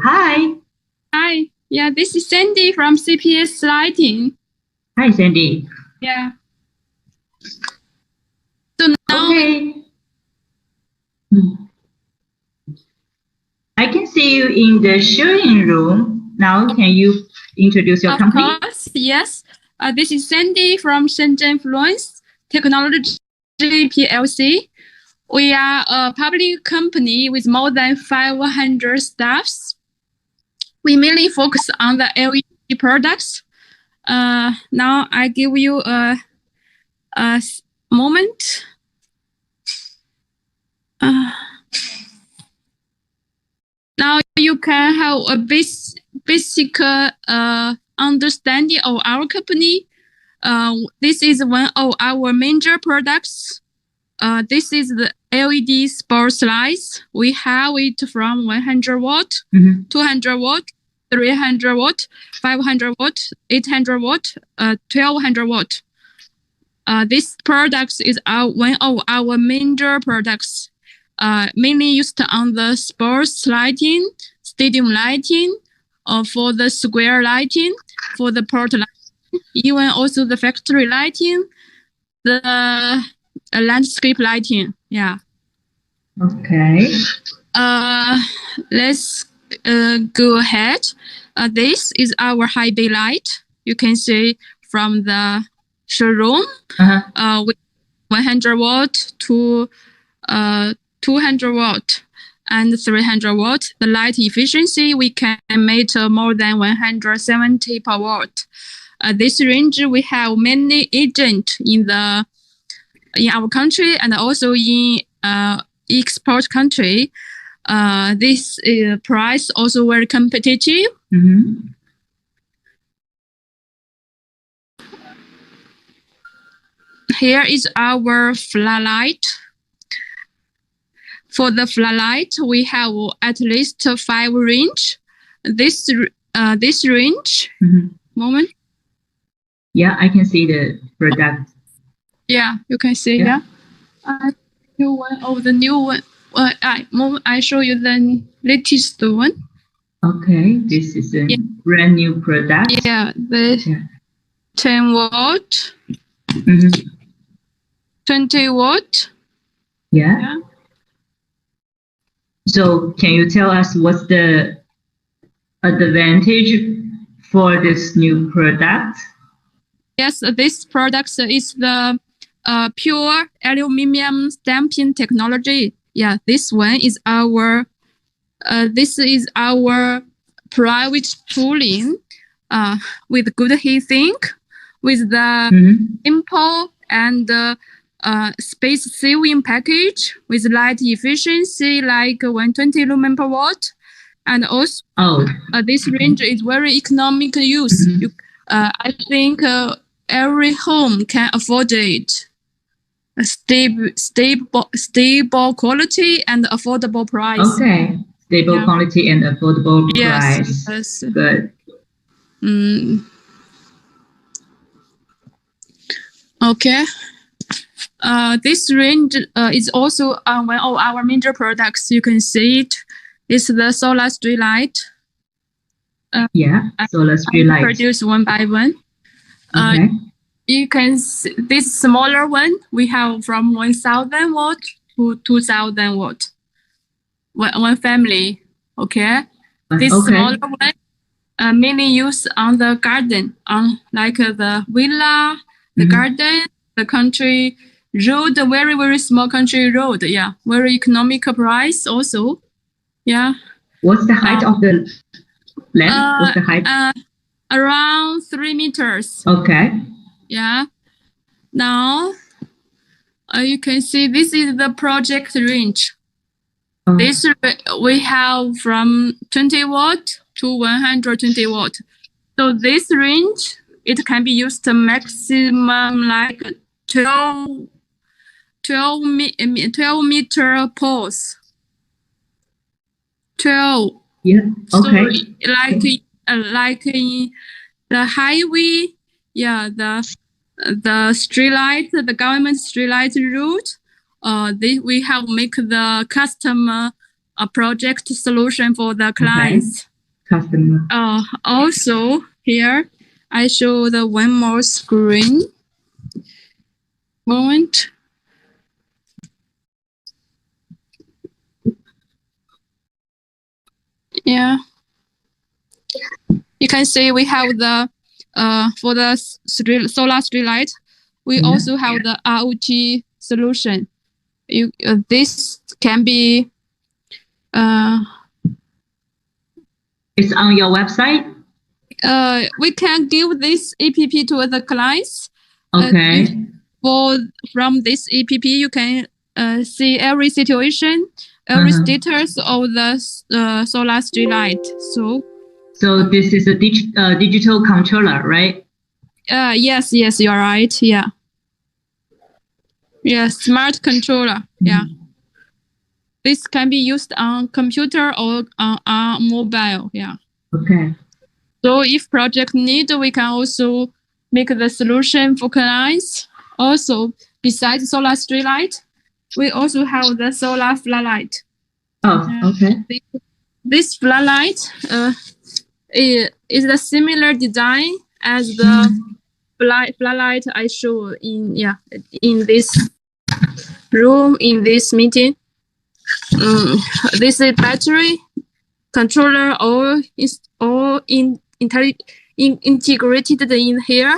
Hi. Hi. Yeah, this is Sandy from CPS Lighting. Hi, Sandy. Yeah. So now Okay. I can see you in the showing room. Now, can you introduce your company? Of course, yes. This is Sandy from Shenzhen Fluence Technology PLC. We are a public company with more than 500 staffs. We mainly focus on the LED products. Now I give you a moment. Now you can have a basic understanding of our company. This is one of our major products. This is the LED sports lights. We have it from 100 watt, 200 watt, 300 watt, 500 watt, 800 watt, 1200 watt. This product is one of our major products. Mainly used on the sports lighting, stadium lighting, for the square lighting, for the port lighting, even also the factory lighting, the landscape lighting. Yeah. Okay. Let's go ahead. This is our high bay light. You can see from the showroom. With 100 watt to 200 watt and 300 watt. The light efficiency, we can make more than 170 per watt. This range, we have many agents in our country and also in export country. This price also very competitive. Here is our floodlight. For the floodlight, we have at least 5 range. This range, moment. Yeah, I can see the product. Yeah, you can see. Yeah. One of the new one. I show you the latest one. Okay, this is a brand new product. Yeah, the 10 watt, 20 watt. Yeah. So can you tell us what's the advantage for this new product? Yes, this product is the pure aluminum stamping technology. Yeah, this one is our private tooling with good heat sink, with the simple and space saving package with light efficiency like 120 lumen per watt, and also this range is very economic use. I think every home can afford it. A stable quality and affordable price. Okay, stable quality and affordable price. Yes. Good. Okay. This range is also one of our major products. You can see it. It's the solar street light. Solar street light. Produce one by one. Okay. You can see this smaller one. We have from 1,000 watt to 2,000 watt. One family. Okay. This smaller one mainly used on the garden, on like the villa, the garden, the country road, very, very small country road. Yeah. Very economical price also. Yeah. What's the height of the lamp? What's the height? Around 3 meters. Okay. Yeah. Now, you can see this is the project range. This we have from 20 watt to 120 watt. So this range, it can be used to maximum like 12 meter poles. 12. Yeah. Okay. So like in the highway, yeah, the street light, the government street light route. We have make the custom project solution for the clients. customer. Also here, I show the one more screen. Moment. Yeah. You can see we have the for the solar street light, we also have the ROT solution. This can be it's on your website? We can give this app to the clients. Okay. From this app, you can see every situation, every status of the solar street light. So this is a digital controller, right? Yes, you're right. Yeah. Yeah, smart controller. Yeah. This can be used on computer or on mobile. Yeah. Okay. So if project need, we can also make the solution for clients. Also, besides solar street light, we also have the solar floodlight. Oh, okay. This floodlight is a similar design as the floodlight I show in this room, in this meeting. This is battery controller all integrated in here.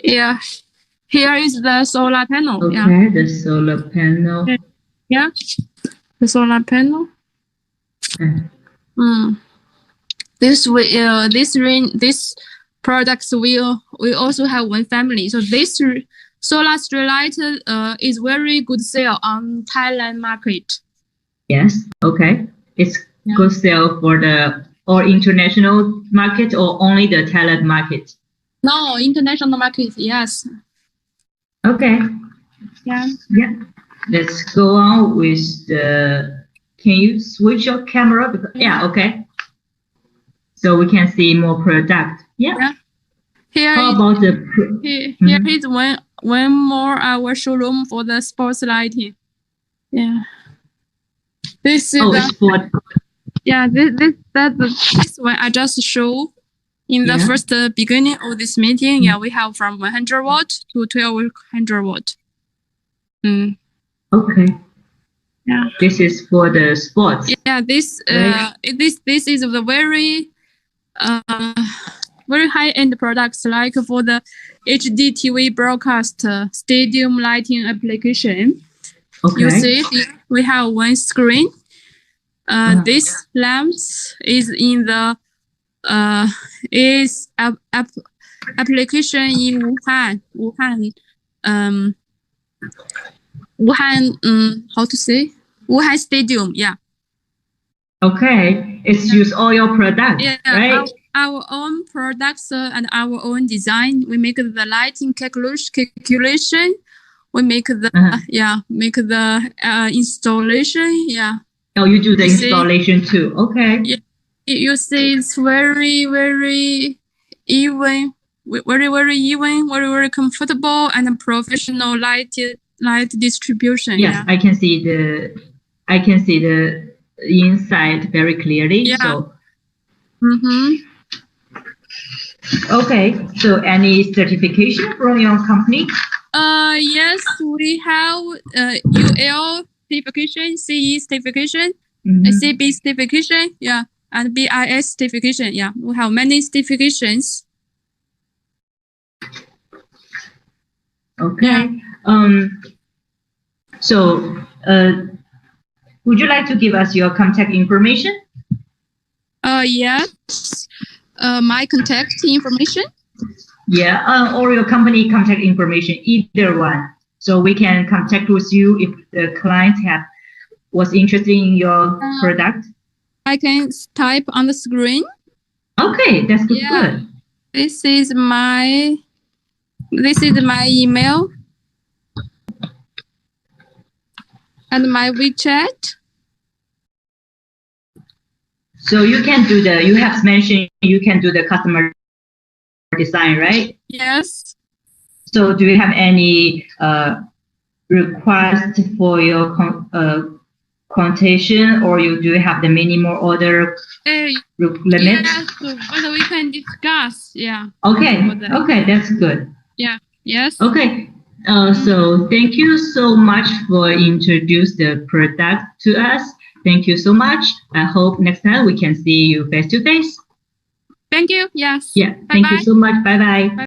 Yeah, here is the solar panel. Okay, the solar panel. Yeah, the solar panel. This products we also have one family. So this solar street light is very good sale on Thailand market. Yes. Okay. It's good sale for the international market or only the Thailand market? No, international market. Yes. Okay. Yeah. Yeah. Let's go on with the. Can you switch your camera? Yeah. Okay. So we can see more product. Yeah. Here How about the? Here is one more our showroom for the sports lighting. Yeah. This is it's for. Yeah. This one I just show in the first beginning of this meeting. Yeah, we have from 100 watt to 1200 watt. Okay. Yeah. This is for the sports. Yeah. This is the very high-end products like for the HD TV broadcast stadium lighting application. Okay. You see, we have one screen. This lamps is in the application in Wuhan. How to say? Wuhan Stadium. Yeah. Okay, it's use all your products, right? Our own products and our own design. We make the lighting calculation. We make the installation. Yeah. Oh, you do the installation too. Okay. Yeah. You see, it's very even, very even, very comfortable and professional light distribution. Yes, yeah. I can see the inside very clearly. Yeah. So. Okay. So any certification from your company? Yes, we have UL certification, CE certification, CB certification, yeah, and BIS certification. Yeah, we have many certifications. Okay. So, would you like to give us your contact information? Yes. My contact information. Yeah, or your company contact information, either one. So we can contact with you if the client was interested in your product. I can type on the screen. Okay, that's good. Yeah. Good. This is my email and my WeChat. So you can do you have mentioned you can do the customer design, right? Yes. So do you have any request for your quotation, or you do have the minimum order limit? Yes, but we can discuss. Yeah. Okay. Okay, that's good. Yeah. Yes. Okay. So thank you so much for introduce the product to us. Thank you so much. I hope next time we can see you face to face. Thank you. Yes. Yeah. Thank you so much. Bye bye.